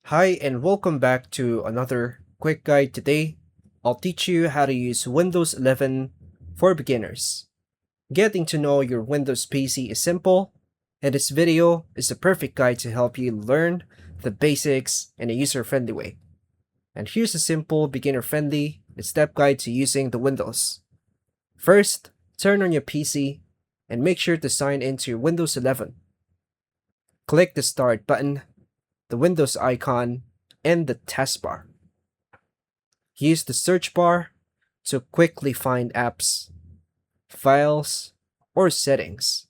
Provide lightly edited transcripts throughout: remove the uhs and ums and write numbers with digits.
Hi and welcome back to another quick guide. Today, I'll teach you how to use Windows 11 for beginners. Getting to know your Windows PC is simple, and this video is the perfect guide to help you learn the basics in a user-friendly way. And here's a simple beginner-friendly step guide to using the Windows. First, turn on your PC and make sure to sign into your Windows 11. Click the Start button, the Windows icon, and the taskbar. Use the search bar to quickly find apps, files, or settings.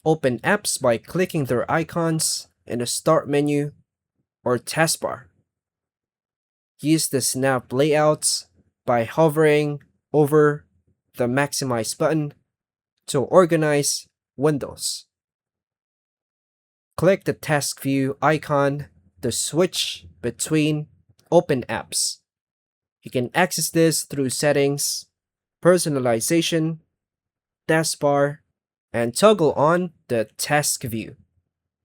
Open apps by clicking their icons in the Start menu or taskbar. Use the snap layouts by hovering over the Maximize button to organize windows. Click the task view icon to switch between open apps. You can access this through settings, personalization, taskbar, and toggle on the task view.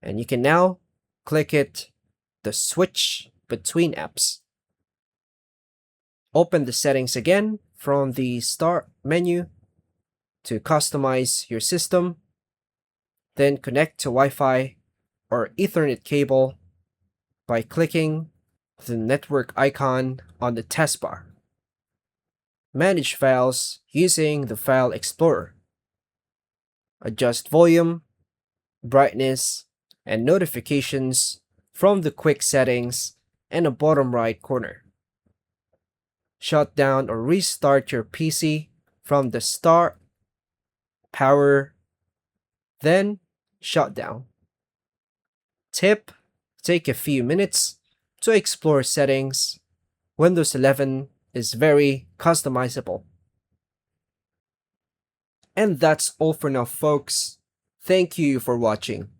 And you can now click it to switch between apps. Open the settings again from the Start menu to customize your system. Then connect to Wi-Fi or Ethernet cable by clicking the network icon on the taskbar. Manage files using the File Explorer. Adjust volume, brightness, and notifications from the quick settings in the bottom right corner. Shut down or restart your PC from the Start, Power, then Shut down. Tip: take a few minutes to explore settings. Windows 11 is very customizable. And that's all for now, folks. Thank you for watching.